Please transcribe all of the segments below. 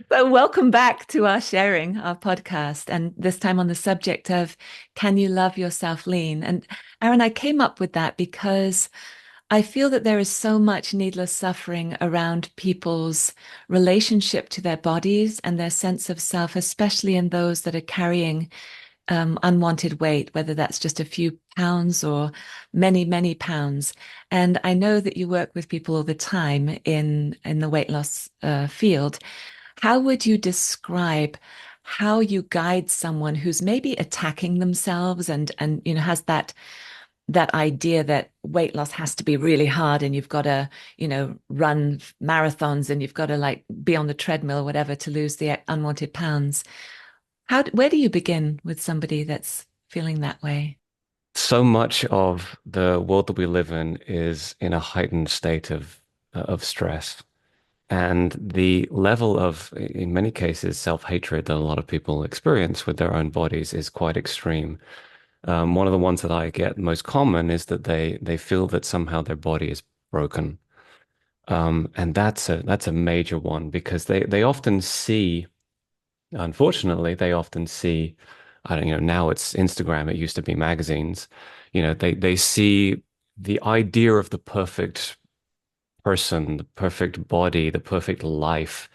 So, welcome back to our sharing, our podcast, and this time on the subject of can you love yourself lean? And Aaron, I came up with that because I feel that there is so much needless suffering around people's relationship to their bodies and their sense of self, especially in those that are carrying unwanted weight, whether that's just a few pounds or many, many pounds. And I know that you work with people all the time in the weight loss field. How would you describe how you guide someone who's maybe attacking themselves and has that idea that weight loss has to be really hard and you've got to, run marathons and you've got to like be on the treadmill or whatever to lose the unwanted pounds. Where do you begin with somebody that's feeling that way? So much of the world that we live in is in a heightened state of stress. And the level of, in many cases, self-hatred that a lot of people experience with their own bodies is quite extreme. One of the ones that I get most common is that they feel that somehow their body is broken. And that's a major one because they often see, unfortunately, they often see, I don't, now it's Instagram, it used to be magazines. They see the idea of the perfect person, the perfect body, the perfect life,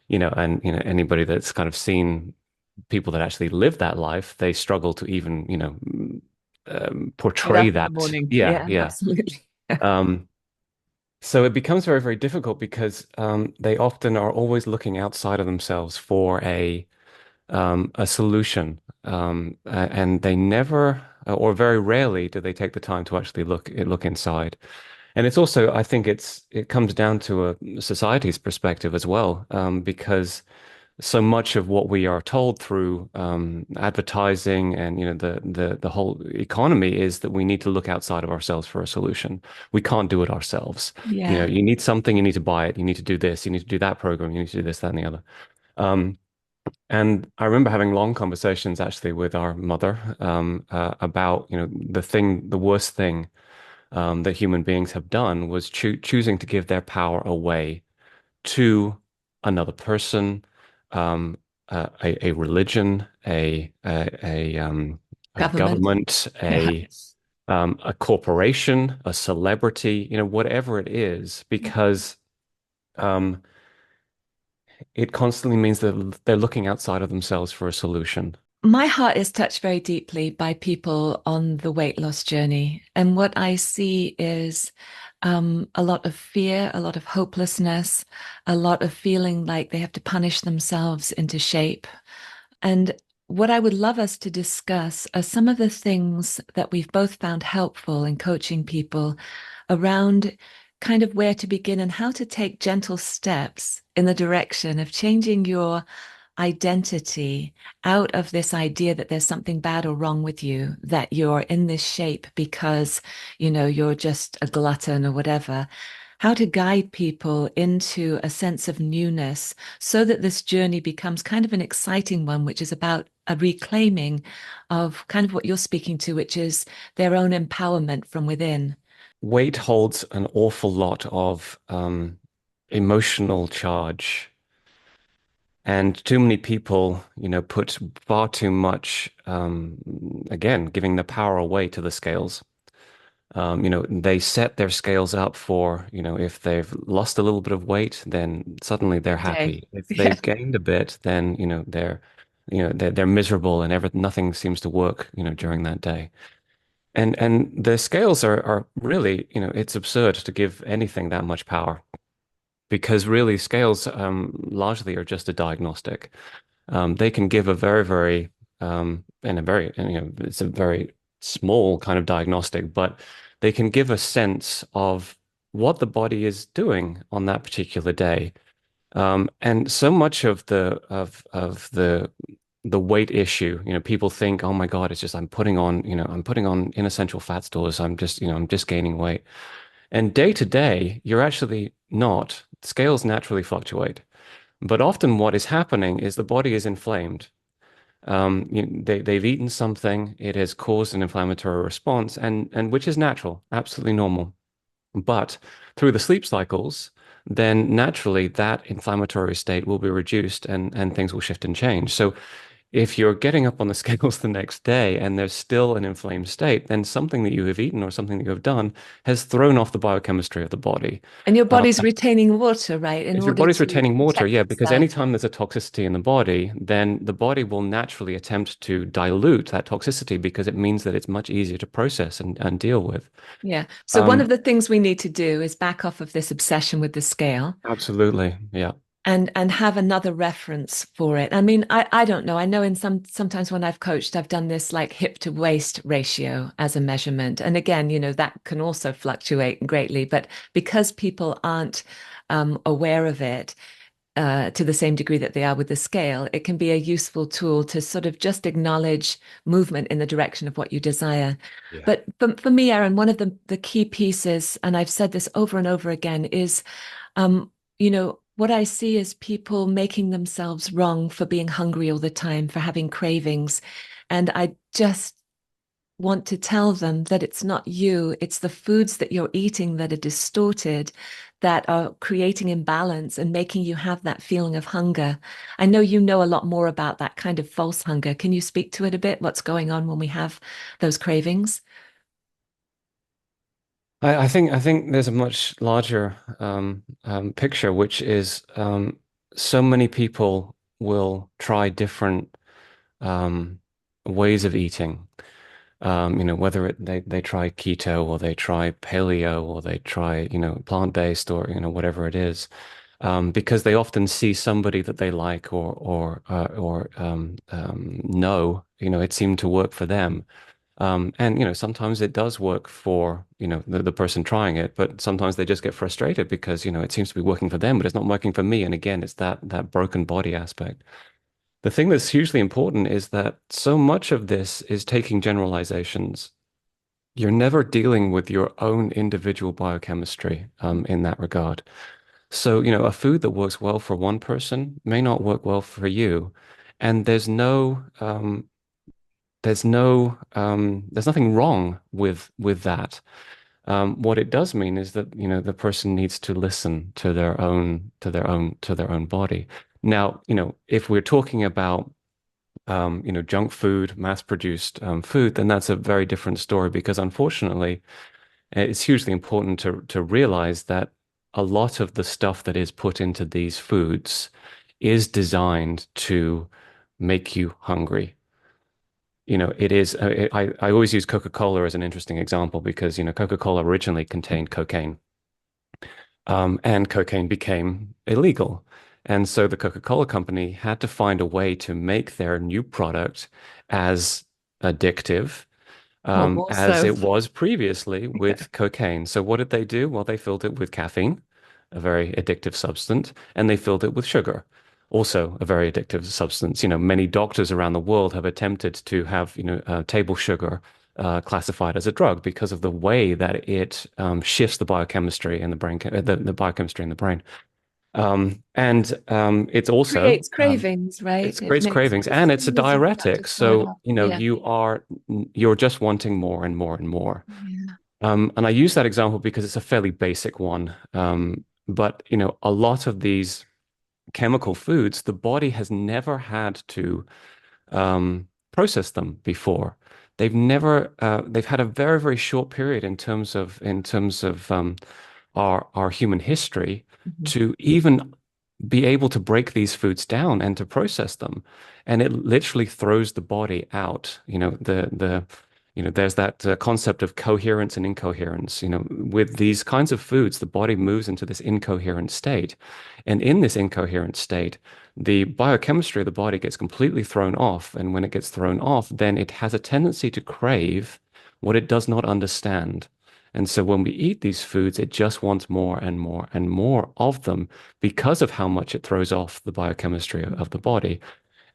and anybody that's kind of seen people that actually live that life, they struggle to even, Get portray up in the that. morning. Yeah, Yeah, yeah. absolutely. Um, so it becomes very, very difficult because they often are always looking outside of themselves for a solution, and they never, or very rarely, do they take the time to actually look inside. And it's also, I think it comes down to a society's perspective as well, because so much of what we are told through advertising and the whole economy is that we need to look outside of ourselves for a solution. We can't do it ourselves. Yeah. You need something, you need to buy it, you need to do this, you need to do that program, you need to do this, that, and the other. Um, and I remember having long conversations actually with our mother about, the worst thing that human beings have done was choosing to give their power away to another person, a religion, a Government. government, Yeah. a corporation, a celebrity, whatever it is, because um, it constantly means that they're looking outside of themselves for a solution. My heart is touched very deeply by people on the weight loss journey. And what I see is a lot of fear, a lot of hopelessness, a lot of feeling like they have to punish themselves into shape. And what I would love us to discuss are some of the things that we've both found helpful in coaching people around kind of where to begin and how to take gentle steps in the direction of changing your identity out of this idea that there's something bad or wrong with you, that you're in this shape because, you're just a glutton or whatever. How to guide people into a sense of newness so that this journey becomes kind of an exciting one, which is about a reclaiming of kind of what you're speaking to, which is their own empowerment from within. Weight holds an awful lot of emotional charge. And too many people, put far too much, again, giving the power away to the scales. They set their scales up for, if they've lost a little bit of weight, then suddenly they're Day. happy. If Yeah. they've gained a bit, then, they're miserable and nothing seems to work, during that day. And the scales are really, it's absurd to give anything that much power because really scales largely are just a diagnostic. They can give a very, very, and a very, and, it's a very small kind of diagnostic, but they can give a sense of what the body is doing on that particular day. And so much of the weight issue, people think, oh my God, it's just I'm putting on inessential fat stores. I'm just gaining weight. And day to day, you're actually not. Scales naturally fluctuate. But often what is happening is the body is inflamed. They've eaten something, it has caused an inflammatory response, and which is natural, absolutely normal. But through the sleep cycles, then naturally that inflammatory state will be reduced and things will shift and change. So if you're getting up on the scales the next day and there's still an inflamed state, then something that you have eaten or something that you have done has thrown off the biochemistry of the body. And your Um, body's retaining water, right, in if your order body's to retaining water, protect yeah, because itself. anytime there's a toxicity in the body, then the body will naturally attempt to dilute that toxicity because it means that it's much easier to process and deal with. Yeah. So one of Um, the things we need to do is back off of this obsession with the scale Absolutely. Yeah. and have another reference for it. I mean, I don't know. I know in sometimes when I've coached, I've done this like hip to waist ratio as a measurement. And again, that can also fluctuate greatly, but because people aren't aware of it, to the same degree that they are with the scale, it can be a useful tool to sort of just acknowledge movement in the direction of what you desire. Yeah. But for me, Aaron, one of the key pieces, and I've said this over and over again, is, what I see is people making themselves wrong for being hungry all the time, for having cravings. And I just want to tell them that it's not you, it's the foods that you're eating that are distorted, that are creating imbalance and making you have that feeling of hunger. I know you know a lot more about that kind of false hunger. Can you speak to it a bit? What's going on when we have those cravings? I think there's a much larger picture, which is so many people will try different um, ways of eating. Whether they try keto or they try paleo or they try, plant-based or, whatever it is, because they often see somebody that they like or know, it seemed to work for them. And sometimes it does work for, the person trying it, but sometimes they just get frustrated because, it seems to be working for them, but it's not working for me. And again, it's that broken body aspect. The thing that's hugely important is that so much of this is taking generalizations. You're never dealing with your own individual biochemistry, in that regard. So, a food that works well for one person may not work well for you. And there's nothing wrong with that. What it does mean is that, the person needs to listen to their own body. Now, if we're talking about junk food, mass-produced food, then that's a very different story because unfortunately, it's hugely important to realize that a lot of the stuff that is put into these foods is designed to make you hungry. It is. I always use Coca-Cola as an interesting example because Coca-Cola originally contained cocaine, and cocaine became illegal, and so the Coca-Cola company had to find a way to make their new product as addictive Or more as so. it was previously Yeah. with cocaine. So what did they do? Well, they filled it with caffeine, a very addictive substance, and they filled it with sugar, also a very addictive substance. Many doctors around the world have attempted to have, table sugar classified as a drug because of the way that it shifts the biochemistry in the brain, the biochemistry in the brain. And it's also Creates cravings, right? it It creates makes cravings as and it's a soon as you start to diuretic. throw it So, off. Yeah. you're just wanting more and more and more. Yeah. And I use that example because it's a fairly basic one. But a lot of these chemical foods, the body has never had to process them before. They've had a very, very short period in terms of our human history Mhm. to even be able to break these foods down and to process them. And it literally throws the body out. There's that concept of coherence and incoherence. With these kinds of foods, the body moves into this incoherent state. And in this incoherent state, the biochemistry of the body gets completely thrown off. And when it gets thrown off, then it has a tendency to crave what it does not understand. And so when we eat these foods, it just wants more and more and more of them because of how much it throws off the biochemistry of the body.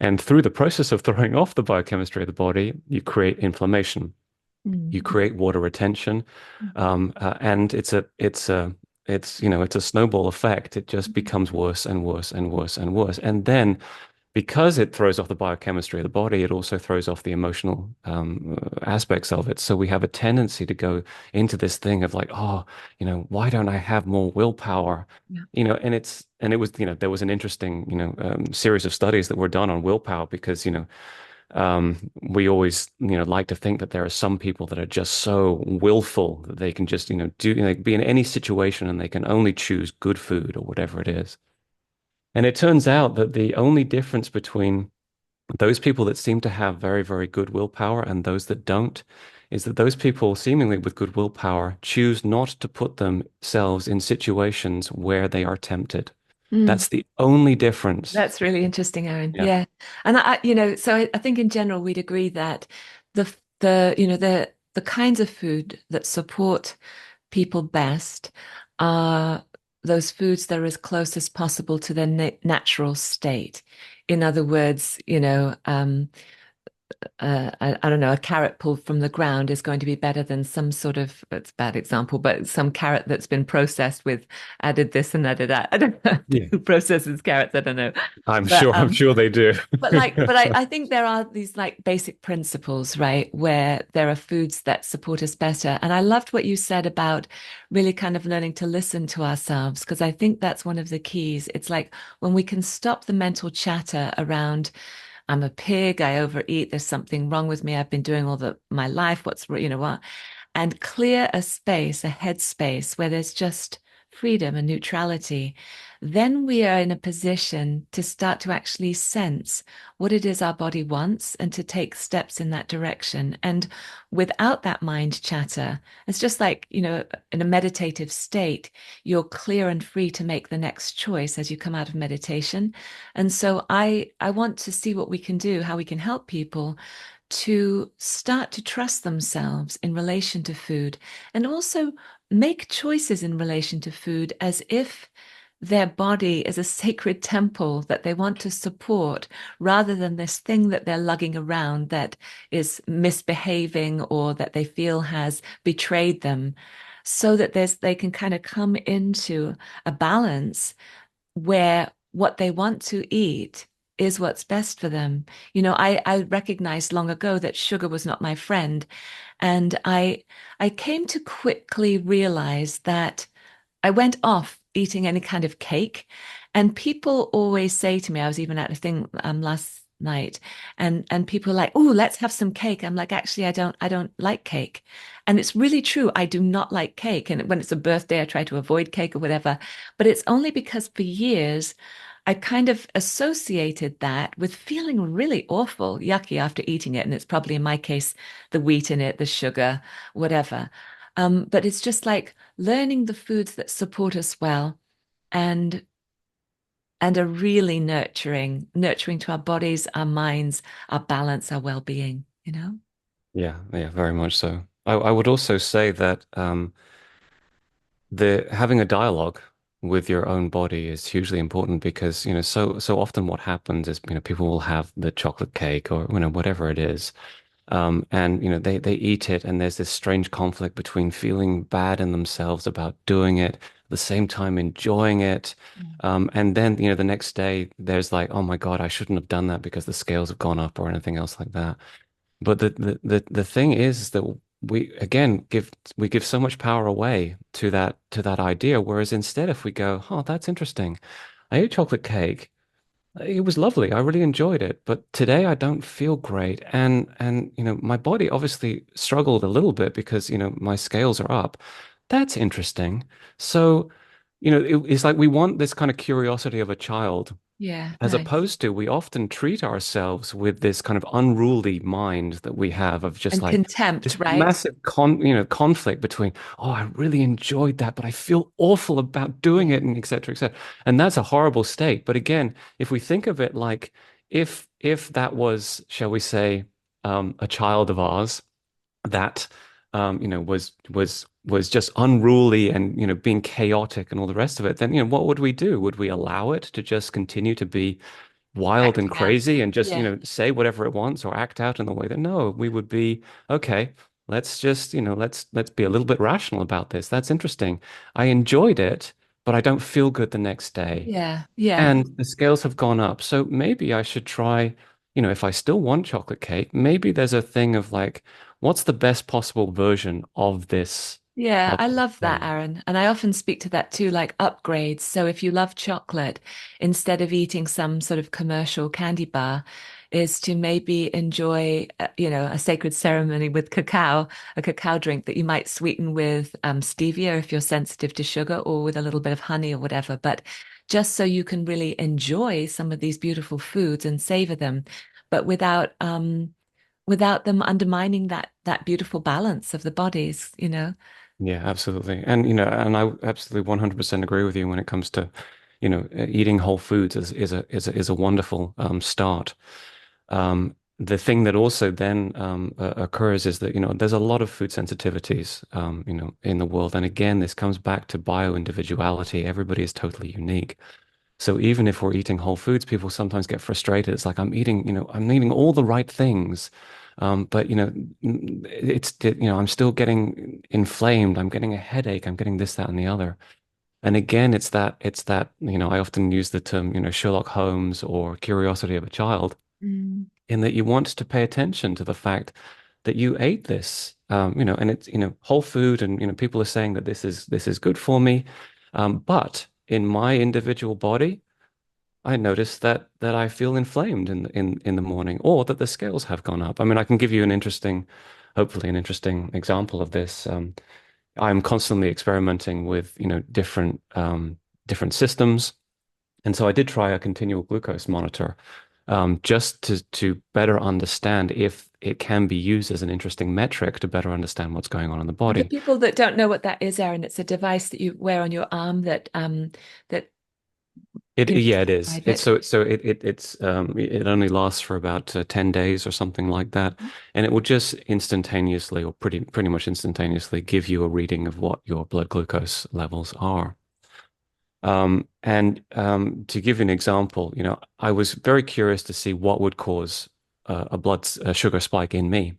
And through the process of throwing off the biochemistry of the body, you create inflammation, you Mm. create water retention, and it's a snowball effect. It just becomes worse and worse and worse and worse. And then because it throws off the biochemistry of the body, it also throws off the emotional aspects of it. So we have a tendency to go into this thing of like, oh, why don't I have more willpower? Yeah. And it was, there was an interesting, series of studies that were done on willpower because, we always, like to think that there are some people that are just so willful that they can just, be in any situation and they can only choose good food or whatever it is. And it turns out that the only difference between those people that seem to have very, very good willpower and those that don't is that those people seemingly with good willpower choose not to put themselves in situations where they are tempted. Mm. That's the only difference. That's really interesting, Aaron. Yeah. Yeah. And so I think in general we'd agree that the kinds of food that support people best are those foods that are as close as possible to their natural state. In other words, I don't know, a carrot pulled from the ground is going to be better than some sort of, it's a bad example, but some carrot that's been processed with added this and added that. I don't know Yeah. who processes carrots, I don't know. I'm But sure, I'm sure they do. I think there are these like basic principles, right, where there are foods that support us better. And I loved what you said about really kind of learning to listen to ourselves, because I think that's one of the keys. It's like when we can stop the mental chatter around I'm a pig, I overeat, there's something wrong with me, I've been doing all my life, what, and clear a space, a headspace where there's just freedom and neutrality, then we are in a position to start to actually sense what it is our body wants and to take steps in that direction. And without that mind chatter, it's just like, in a meditative state, you're clear and free to make the next choice as you come out of meditation. And so I want to see what we can do, how we can help people to start to trust themselves in relation to food and also make choices in relation to food as if their body is a sacred temple that they want to support rather than this thing that they're lugging around that is misbehaving or that they feel has betrayed them, so that they can kind of come into a balance where what they want to eat is what's best for them. I recognized long ago that sugar was not my friend. And I came to quickly realize that I went off eating any kind of cake. And people always say to me, I was even at a thing last night, and people are like, oh, let's have some cake. I'm like, actually, I don't like cake. And it's really true. I do not like cake. And when it's a birthday, I try to avoid cake or whatever. But it's only because for years I kind of associated that with feeling really awful, yucky after eating it. And it's probably in my case, the wheat in it, the sugar, whatever. But it's just like learning the foods that support us well and are really nurturing to our bodies, our minds, our balance, our well-being. Yeah, yeah, very much so. I would also say that the having a dialogue with your own body is hugely important because, so often what happens is, people will have the chocolate cake or, whatever it is. And they eat it, and there's this strange conflict between feeling bad in themselves about doing it, at the same time enjoying it. And then, the next day there's like, oh my God, I shouldn't have done that because the scales have gone up or anything else like that. But the thing is that we again give so much power away to that idea. Whereas instead, if we go, oh, that's interesting. I ate chocolate cake. It was lovely. I really enjoyed it. But today I don't feel great. And my body obviously struggled a little bit because, my scales are up. That's interesting. So, it's like we want this kind of curiosity of a child Yeah, as nice. opposed to, we often treat ourselves with this kind of unruly mind that we have of just And like contempt, this right? massive conflict between, oh, I really enjoyed that, but I feel awful about doing Yeah. it, and et cetera, et cetera. And that's a horrible state. But again, if we think of it like if that was, shall we say, a child of ours that was just unruly and being chaotic and all the rest of it, then what would we do? Would we allow it to just continue to be wild and Acting out. crazy and just, Yeah. say whatever it wants or act out in the way that no, we would be okay. Let's just, let's be a little bit rational about this. That's interesting. I enjoyed it, but I don't feel good the next day. Yeah. Yeah. And the scales have gone up. So maybe I should try, if I still want chocolate cake, maybe there's a thing of like, what's the best possible version of Yeah, of I this love that, thing? Aaron. And I often speak to that too, like upgrades. So if you love chocolate, instead of eating some sort of commercial candy bar, is to maybe enjoy, a sacred ceremony with cacao, a cacao drink that you might sweeten with stevia if you're sensitive to sugar, or with a little bit of honey or whatever. But just so you can really enjoy some of these beautiful foods and savor them, but without them undermining that beautiful balance of the bodies. Yeah, absolutely. And I absolutely 100% agree with you when it comes to, eating whole foods is a wonderful start. The thing that also then occurs is that, there's a lot of food sensitivities, in the world. And again, this comes back to bio-individuality. Everybody is totally unique. So even if we're eating whole foods, people sometimes get frustrated. It's like I'm eating all the right things, but I'm still getting inflamed. I'm getting a headache. I'm getting this, that, and the other. And again, it's that, I often use the term, Sherlock Holmes or curiosity of a child, Mm. in that you want to pay attention to the fact that you ate this, and it's, whole food, and, people are saying that this is good for me. But in my individual body, I notice that I feel inflamed in the morning, or that the scales have gone up. I mean, I can give you hopefully an interesting example of this. I'm constantly experimenting with, different systems, and so I did try a continual glucose monitor, just to better understand if it can be used as an interesting metric to better understand what's going on in the For the body. people that don't know what that is, Aaron, it's a device that you wear on your arm that can you Yeah, it is. describe It's it? it only lasts for about 10 days or something like that, and it will just instantaneously, or pretty much instantaneously, give you a reading of what your blood glucose levels are. And to give you an example, I was very curious to see what would cause a sugar spike in me.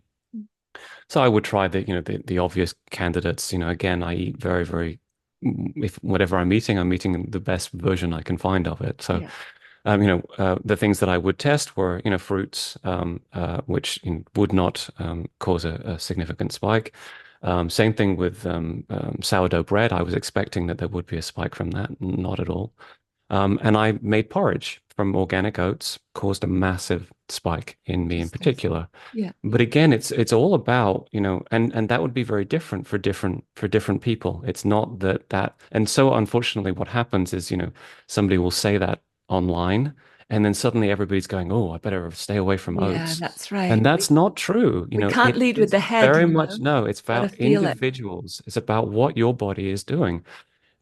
So I would try the obvious candidates. Again, I eat very, very, if whatever I'm eating the best version I can find of it. So Yeah. the things that I would test were, fruits, which would not cause a significant spike. Same thing with sourdough bread. I was expecting that there would be a spike from that, not at all. And I made porridge from organic oats, caused a massive spike in me in Interesting. particular. Yeah. But again, it's all about, and that would be very different for different people. It's not and so unfortunately what happens is, somebody will say that online, and then suddenly everybody's going, "Oh, I better stay away from Yeah, oats." that's And right. that's not true. We can't lead with It's the head, very much, no, it's Got to about feel it. individuals. It's about what your body is doing.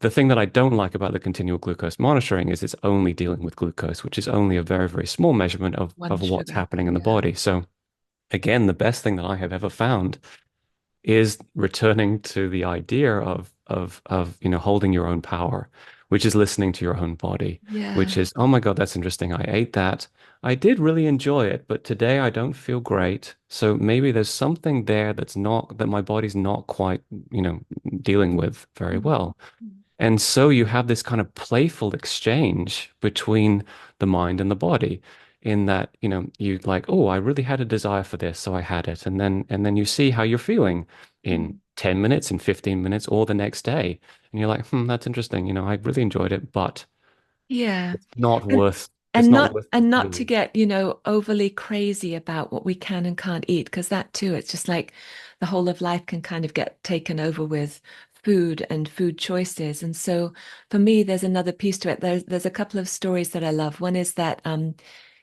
The thing that I don't like about the continual glucose monitoring is it's only dealing with glucose, which is only a very, very small measurement One of what's sugar. happening in the Yeah. body. So again, the best thing that I have ever found is returning to the idea of holding your own power, which is listening to your own body, which Yeah. is, oh my God, that's interesting. I ate that. I did really enjoy it, but today I don't feel great. So maybe there's something there that my body's not quite, dealing with very Mhm. well. And so you have this kind of playful exchange between the mind and the body, in that, you like, oh, I really had a desire for this, so I had it. And then you see how you're feeling in Mhm. 10 minutes, in 15 minutes, or the next day. And you're like, that's interesting. I really enjoyed it, but Yeah. it's not And worth it's and not not worth the and not to fuel. get, overly crazy about what we can and can't eat, because that too, it's just like the whole of life can kind of get taken over with food and food choices. And so for me, there's another piece to it. There's a couple of stories that I love. One is that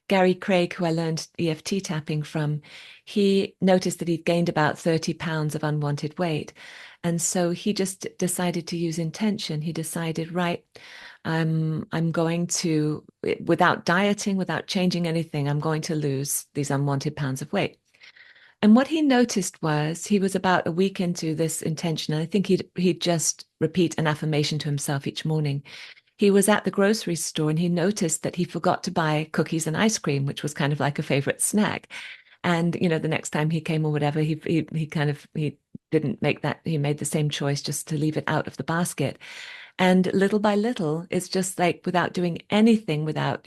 Gary Craig, who I learned EFT tapping from, he noticed that he'd gained about 30 pounds of unwanted weight. And so he just decided to use intention. He decided, right, I'm going to, without dieting, without changing anything, I'm going to lose these unwanted pounds of weight. And what he noticed was he was about a week into this intention, and I think he'd just repeat an affirmation to himself each morning. He was at the grocery store and he noticed that he forgot to buy cookies and ice cream, which was kind of like a favorite snack. And the next time he came or whatever, he kind of he didn't make that. He made the same choice just to leave it out of the basket. And little by little, it's just like without doing anything, without,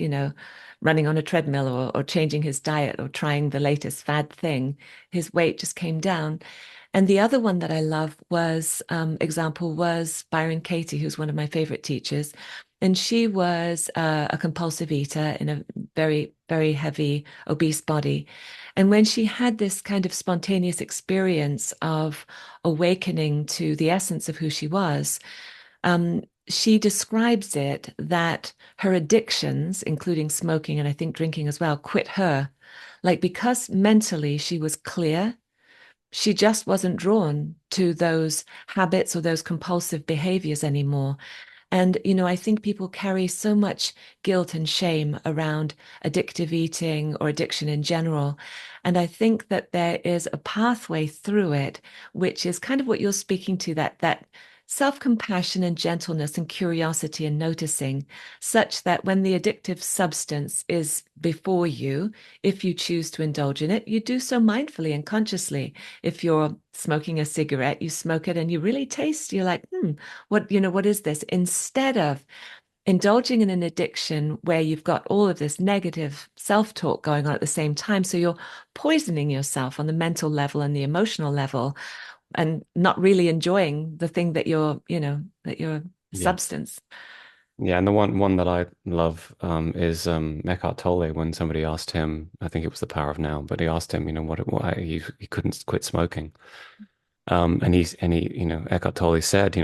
running on a treadmill or changing his diet or trying the latest fad thing, his weight just came down. And the other one that I love was, example was Byron Katie, who's one of my favorite teachers. And she was a compulsive eater in a very, very heavy, obese body. And when she had this kind of spontaneous experience of awakening to the essence of who she was, she describes it that her addictions, including smoking and I think drinking as well, quit her. Like because mentally she was clear, she just wasn't drawn to those habits or those compulsive behaviors anymore. And, I think people carry so much guilt and shame around addictive eating or addiction in general. And I think that there is a pathway through it, which is kind of what you're speaking to, that self-compassion and gentleness and curiosity and noticing, such that when the addictive substance is before you, if you choose to indulge in it, you do so mindfully and consciously. If you're smoking a cigarette, you smoke it and you really taste, you're like, what is this? Instead of indulging in an addiction where you've got all of this negative self-talk going on at the same time. So you're poisoning yourself on the mental level and the emotional level and not really enjoying the thing that you're Yeah. substance. Yeah, and the one that I love is Eckhart Tolle. When somebody asked him, I think it was The Power of Now, but he asked him, why he couldn't quit smoking. Eckhart Tolle said,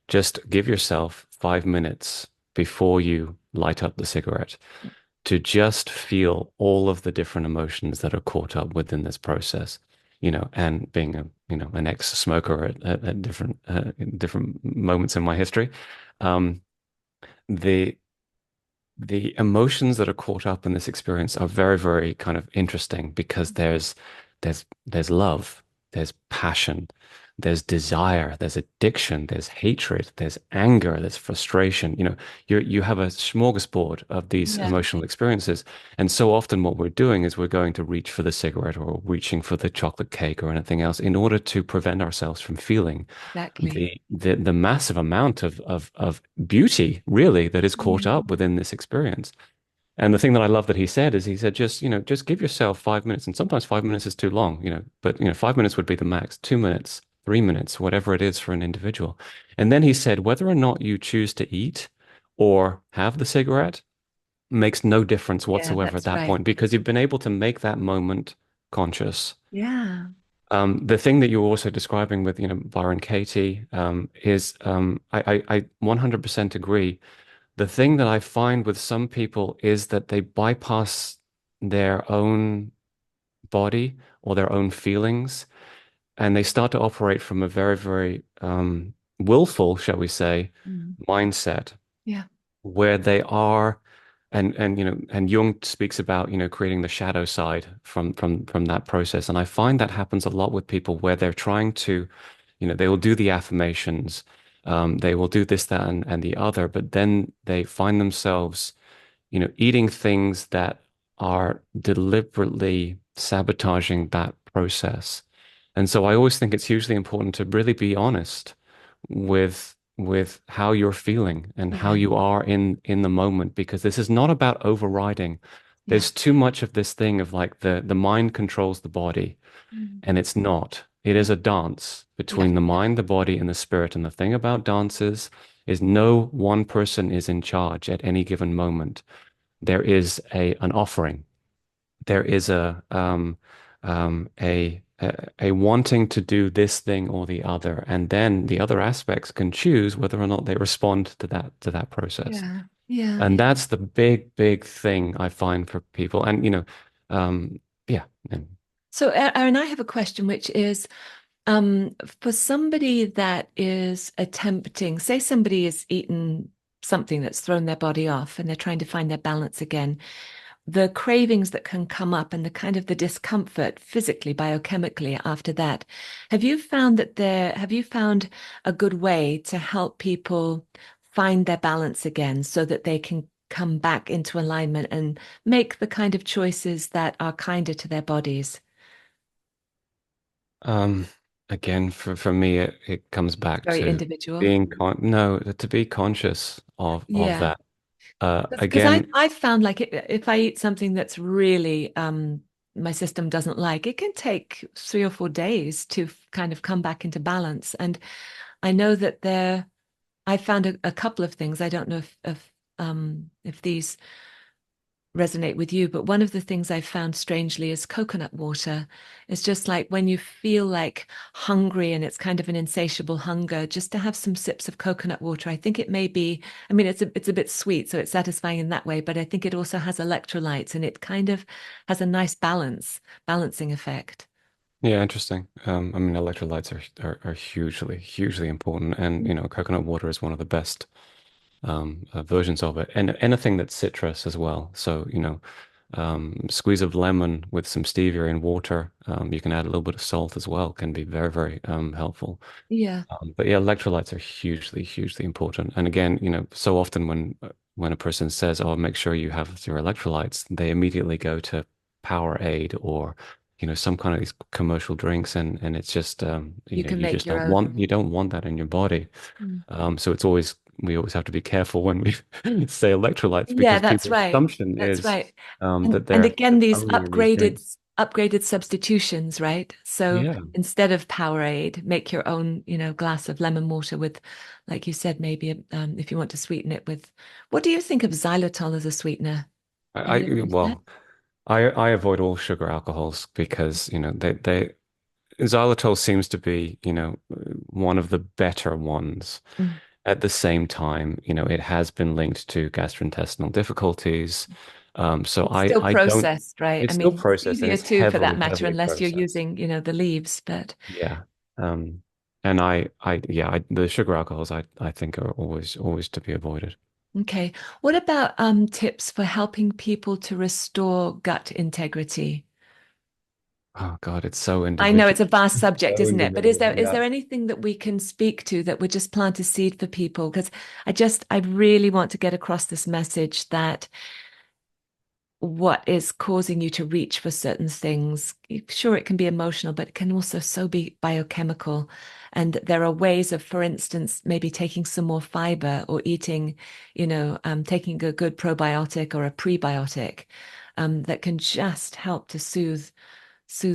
just give yourself 5 minutes before you light up the cigarette to just feel all of the different emotions that are caught up within this process, and being an ex-smoker at different moments in my history, um, the the emotions that are caught up in this experience are very, very kind of interesting because there's love, there's passion, there's desire, there's addiction, there's hatred, there's anger, there's frustration. You have a smorgasbord of these Yeah, emotional experiences. And so often what we're doing is we're going to reach for the cigarette or reaching for the chocolate cake or anything else in order to prevent ourselves from feeling exactly. the massive amount of beauty really that is caught Yeah. up within this experience. And the thing that I love that he said is he said just give yourself 5 minutes, and sometimes 5 minutes is too long, but 5 minutes would be the max, 2 minutes, 3 minutes, whatever it is for an individual. And then he said whether or not you choose to eat or have the cigarette makes no difference Yeah, whatsoever at that's that right. point because you've been able to make that moment conscious. Yeah. The thing that you were also describing with, Byron Katie, is I 100% agree. The thing that I find with some people is that they bypass their own body or their own feelings, and they start to operate from a very, very willful, shall we say, Mm. mindset Yeah. where they are and Jung speaks about creating the shadow side from that process, and I find that happens a lot with people where they're trying to they will do the affirmations, they will do this, that, and the other, but then they find themselves eating things that are deliberately sabotaging that process. And so I always think it's hugely important to really be honest with how you're feeling and how Yeah. you are in the moment, because this is not about overriding. Yeah. There's too much of this thing of like the mind controls the body, Mm. and it's not. It is Yeah. a dance Yeah. between the mind, the body, and the spirit. And the thing about dances is no one person is in charge at any given moment. There is an offering. There is a wanting to do this thing or the other, and then the other aspects can choose whether or not they respond to that process. Yeah. Yeah. And Yeah. that's the big, big thing I find for people. And um, yeah, and So, Aaron, I have a question, which is for somebody that is attempting, say somebody is eaten something that's thrown their body off and they're trying to find their balance again, the cravings that can come up and the kind of the discomfort physically, biochemically after that. Have you found a good way to help people find their balance again so that they can come back into alignment and make the kind of choices that are kinder to their bodies? again, for me, it comes back Very to individual. being no, to be conscious of Yeah. that. Because Again, I've found like if I eat something that's really my system doesn't like, it can take 3 or 4 days to kind of come back into balance. And I know that I found a couple of things. I don't know if these resonate with you, but one of the things I've found strangely is coconut water. It's just like when you feel like hungry and it's kind of an insatiable hunger, just to have some sips of coconut water. I think it may be, I mean, it's a bit sweet, so it's satisfying in that way, but I think it also has electrolytes and it kind of has a nice balancing effect. yeah, interesting. I mean, electrolytes are hugely important, and coconut water is one of the best versions of it, and anything that's citrus as well. So, squeeze of lemon with some stevia in water. You can add a little bit of salt as well. Can be very helpful. Yeah, But yeah, electrolytes are hugely important. And again, so often when a person says, "Oh, make sure you have your electrolytes," they immediately go to Powerade or some kind of these commercial drinks, and it's just you can you make just your own. you don't want that in your body. Mm. So we always have to be careful when we say electrolytes Yeah, because that's people's right. assumption That's is right. that And they're again, these only in these drinks. upgraded substitutions, right? So Yeah. instead of Powerade, make your own, glass of lemon water with, like you said, maybe if you want to sweeten it with, what do you think of xylitol as a sweetener? Have you looked into that? Well, I avoid all sugar alcohols because, they xylitol seems to be, one of the better ones. Mm. At the same time, it has been linked to gastrointestinal difficulties. So It's still I don't, processed, right? I it's still mean, processed and stevia it's too, for that matter, heavily unless you're processed. using, the leaves. But Yeah. And yeah, the sugar alcohols, I think are always to be avoided. okay. What about tips for helping people to restore gut integrity? Oh God, it's so I know individual. it's a vast subject, So isn't it? But is individual. there Yeah. anything that we can speak to that would just plant a seed for people? Because I really want to get across this message that what is causing you to reach for certain things, sure, it can be emotional, but it can also so be biochemical. And there are ways of, for instance, maybe taking some more fiber or eating, taking a good probiotic or a prebiotic, that can just help to soothe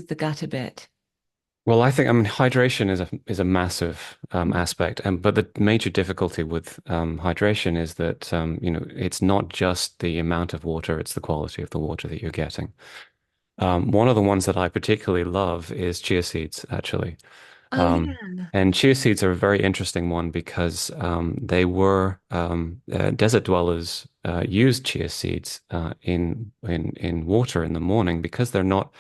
the gut a bit. Well, I mean, hydration is a massive aspect, and but the major difficulty with hydration is that it's not just the amount of water; it's the quality of the water that you're getting. One of the ones that I particularly love is chia seeds, actually. Oh Um, yeah. and chia seeds are a very interesting one because they were desert dwellers used chia seeds in water in the morning because they're not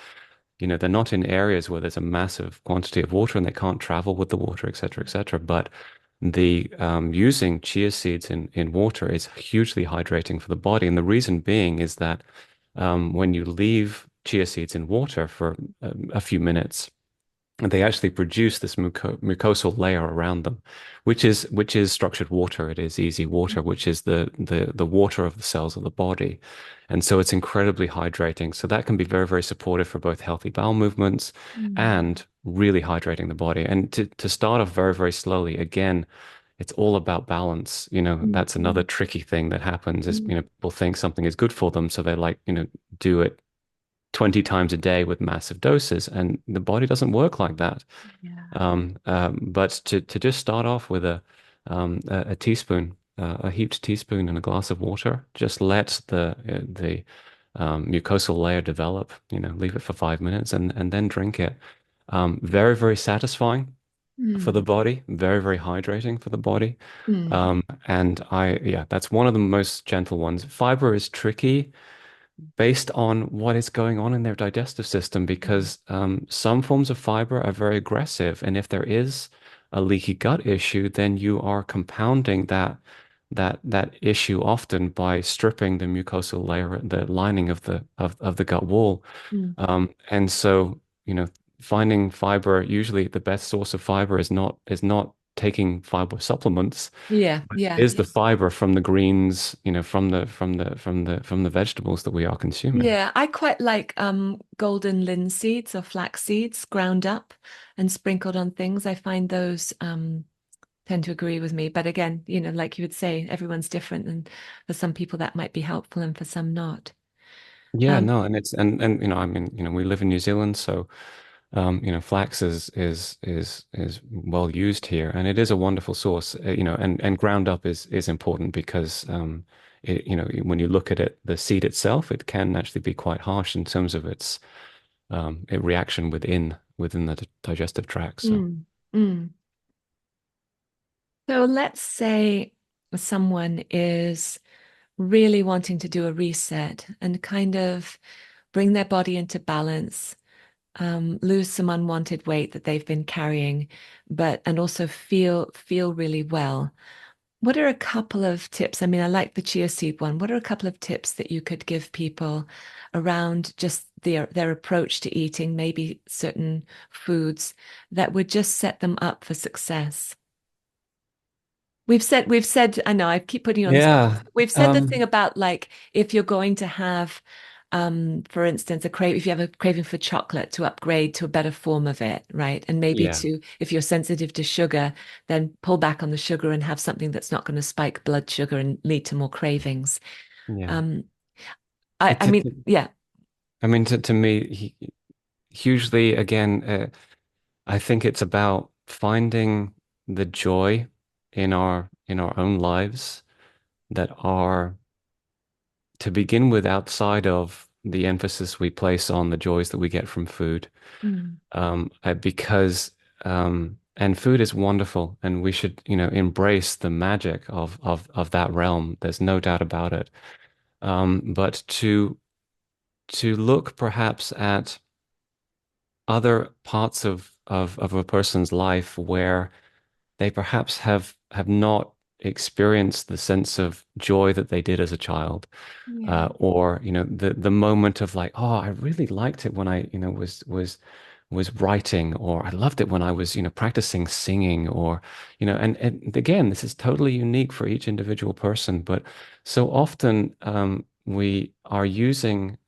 in areas where there's a massive quantity of water and they can't travel with the water, et cetera, et cetera. But the using chia seeds in water is hugely hydrating for the body. And the reason being is that when you leave chia seeds in water for a few minutes, they actually produce this mucosal layer around them, which is structured water. It is easy water, which is the water of the cells of the body, and so it's incredibly hydrating. So that can be very supportive for both healthy bowel movements Mm. and really hydrating the body. And to start off very slowly, again, it's all about balance. Mm. That's another Mm. tricky thing that happens is, Mm. people think something is good for them, so they like, do it 20 times a day with massive doses, and the body doesn't work like that. Yeah. But to just start off with a teaspoon, a heaped teaspoon in a glass of water, just let the mucosal layer develop. Leave it for 5 minutes and then drink it. Very satisfying for the Mm. body. Very hydrating for the body. Mm. And yeah, that's one of the most gentle ones. Fiber is tricky based on what is going on in their digestive system Mm. because some forms of fiber are very aggressive. And if there is a leaky gut issue, then you are compounding that issue often by stripping the mucosal layer, the lining of the gut wall. Mm. And so, finding fiber, usually the best source of fiber is not taking fiber supplements, Yeah, but yeah. is the fiber from the greens, from the vegetables that we are consuming. Yeah, I quite like golden linseeds or flax seeds ground up and sprinkled on things. I find those tend to agree with me. But again, like you would say, everyone's different, and for some people that might be helpful and for some not. Yeah, Um, no, and it's and I mean, we live in New Zealand, so flax is well used here, and it is a wonderful source. And ground up is important because when you look at it, the seed itself, it can actually be quite harsh in terms of its reaction within the digestive tract. So mm, mm. So let's say someone is really wanting to do a reset and kind of bring their body into balance, lose some unwanted weight that they've been carrying, but and also feel really well. What are a couple of tips? I mean, I like the chia seed one. What are a couple of tips that you could give people around just their approach to eating, maybe certain foods that would just set them up for success? We've said, I know I keep putting you on the spot. yeah, We've said the thing about like if you're going to have, for instance, if you have a craving for chocolate to upgrade to a better form of it, right? And maybe yeah, to, if you're sensitive to sugar, then pull back on the sugar and have something that's not going to spike blood sugar and lead to more cravings. yeah. Um, I It, mean, yeah, I mean, to me, hugely again, I think it's about finding the joy in our own lives that are to begin with outside of the emphasis we place on the joys that we get from food. mm, Because and food is wonderful, and we should, embrace the magic of that realm. There's no doubt about it. But to look perhaps at other parts of a person's life where they perhaps have not experienced the sense of joy that they did as a child, yeah, or the moment of like, oh, I really liked it when I was writing, or I loved it when I was practicing singing, or and again, this is totally unique for each individual person, but so often we're using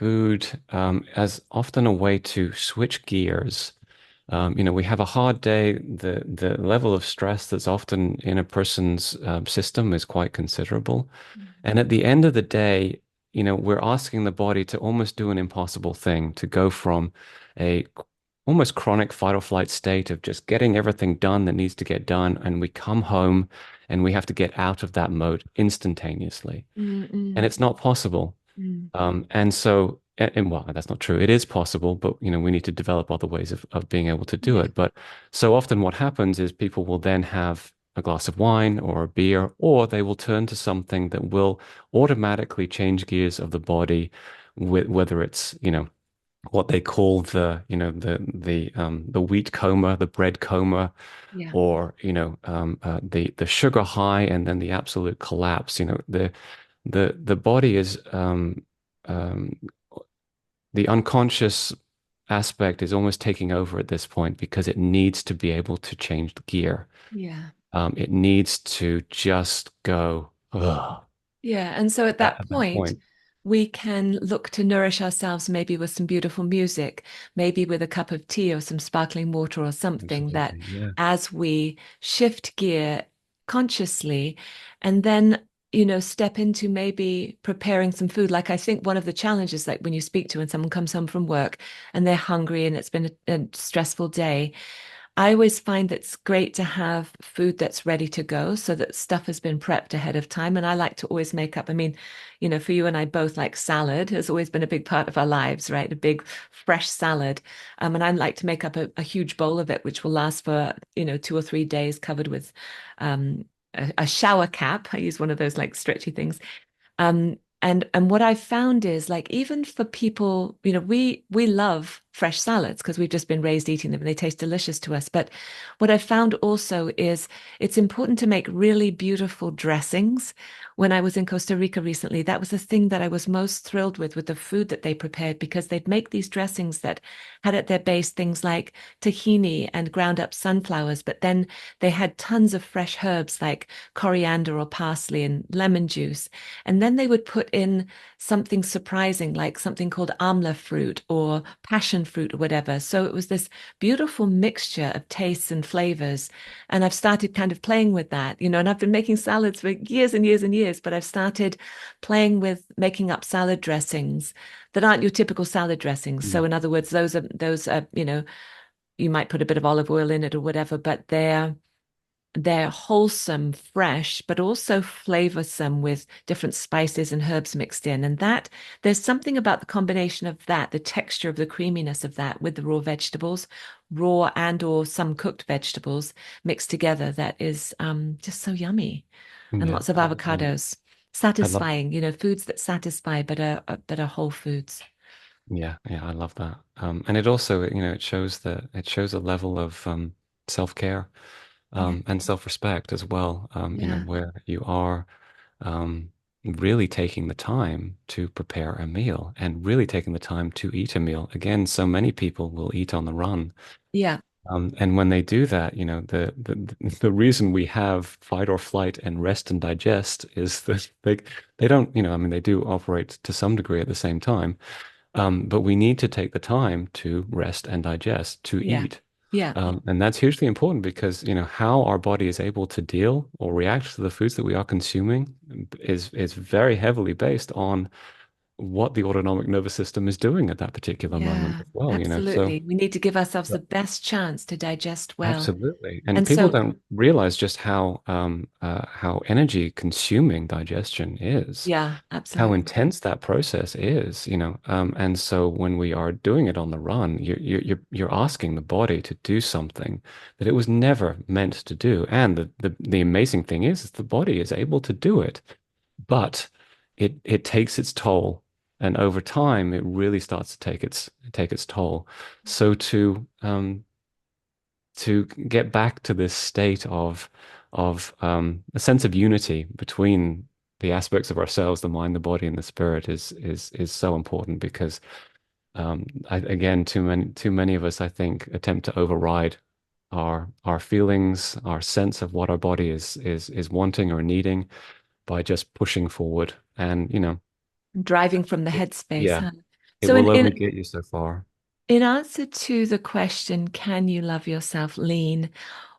food as often a way to switch gears. We have a hard day. The level of stress that's often in a person's system is quite considerable. And at the end of the day, we're asking the body to almost do an impossible thing, to go from a almost chronic fight or flight state of just getting everything done that needs to get done, and we come home and we have to get out of that mode instantaneously. mm, And mm, it's not possible. mm, And so, well, that's not true. It is possible, but we need to develop other ways of being able to do yeah, it. But so often what happens is people will then have a glass of wine or a beer, or they will turn to something that will automatically change gears of the body, whether it's, what they call the wheat coma, the bread coma, yeah, or the sugar high and then the absolute collapse. The body is um, the unconscious aspect is almost taking over at this point because it needs to be able to change the gear. yeah. It needs to just go ugh, Yeah, and so at that at that point, point. we can look to nourish ourselves maybe with some beautiful music, maybe with a cup of tea or some sparkling water or something that Absolutely, yeah. as we shift gear consciously and then, step into maybe preparing some food. Like I think one of the challenges, like when you speak to when someone comes home from work and they're hungry and it's been a stressful day, I always find it's great to have food that's ready to go so that stuff has been prepped ahead of time. And I like to always make up, I mean, for you and I both, like salad has always been a big part of our lives, right? A big fresh salad. And I like to make up a huge bowl of it, which will last for, 2 or 3 days covered with a shower cap. I use one of those like stretchy things. And what I found is like even for people, we love fresh salads because we've just been raised eating them and they taste delicious to us. But what I found also is it's important to make really beautiful dressings. When I was in Costa Rica recently, that was the thing that I was most thrilled with the food that they prepared, because they'd make these dressings that had at their base things like tahini and ground up sunflowers, but then they had tons of fresh herbs like coriander or parsley and lemon juice. And then they would put in something surprising, like something called amla fruit or passion fruit or whatever. So it was this beautiful mixture of tastes and flavors. And I've started kind of playing with that, and I've been making salads for years and years and years, but I've started playing with making up salad dressings that aren't your typical salad dressings. Yeah. So in other words, those are, you might put a bit of olive oil in it or whatever, but they're wholesome, fresh, but also flavorsome with different spices and herbs mixed in. And that there's something about the combination of that, the texture of the creaminess of that with the raw vegetables, raw and or some cooked vegetables mixed together, that is just so yummy. And Yeah. lots of avocados. I love, Satisfying, foods that satisfy but are whole foods. yeah, yeah, I love that. And it also, it shows a level of self-care Yeah. and self-respect as well. Yeah. Where you are really taking the time to prepare a meal and really taking the time to eat a meal. Again, so many people will eat on the run. Yeah. And when they do that, the reason we have fight or flight and rest and digest is that they don't, I mean, they do operate to some degree at the same time. But we need to take the time to rest and digest, to Yeah. eat. Yeah. And that's hugely important because, how our body is able to deal or react to the foods that we are consuming is very heavily based on what the autonomic nervous system is doing at that particular moment Yeah, as well. So absolutely. We need to give ourselves the best chance to digest well. absolutely. And And people so, don't realize just how energy consuming digestion is, yeah, how absolutely. intense that process is. And so when we are doing it on the run, you're asking the body to do something that it was never meant to do. And the amazing thing is the body is able to do it, but it takes its toll. And over time, it really starts to take its toll. So to get back to this state of a sense of unity between the aspects of ourselves, the mind, the body, and the spirit is so important because again, too many of us, I think, attempt to override our feelings, our sense of what our body is wanting or needing by just pushing forward. And Driving from the headspace, yeah, huh? it So will only get you so far. in answer to the question, can you love yourself lean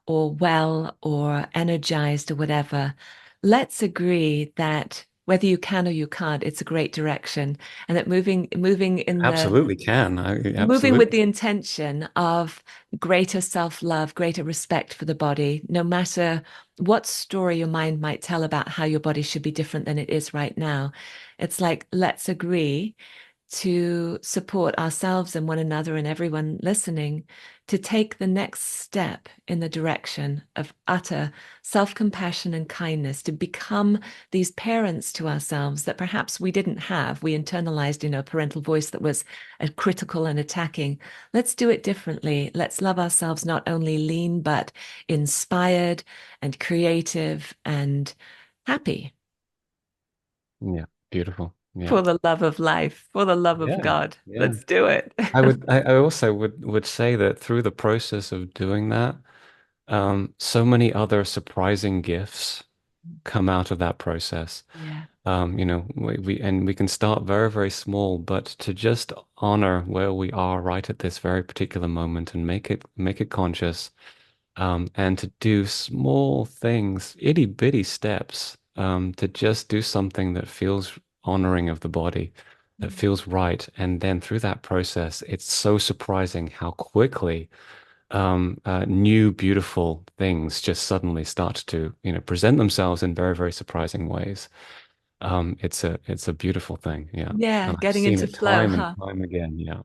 or well or energized or whatever, let's agree that whether you can or you can't, it's a great direction. And that Absolutely can. moving with Absolutely. the intention of greater self-love, greater respect for the body, no matter what story your mind might tell about how your body should be different than it is right now. It's like, let's agree to support ourselves and one another and everyone listening to take the next step in the direction of utter self-compassion and kindness, to become these parents to ourselves that perhaps we didn't have. We internalized, a parental voice that was critical and attacking. Let's do it differently. Let's love ourselves not only lean, but inspired and creative and happy Yeah. Beautiful. Yeah. for the love of life, for the love of Yeah. God. Yeah. Let's do it. I also would say that through the process of doing that, so many other surprising gifts come out of that process. Yeah. We can start very, very small, but to just honor where we are right at this very particular moment and make it conscious, and to do small things, itty bitty steps, to just do something that feels honoring of the body, that feels right. And then through that process, it's so surprising how quickly new, beautiful things just suddenly start to, present themselves in very, very surprising ways. It's a beautiful thing. Yeah. Yeah, And I've getting seen into it flow, time and huh? time again. Yeah.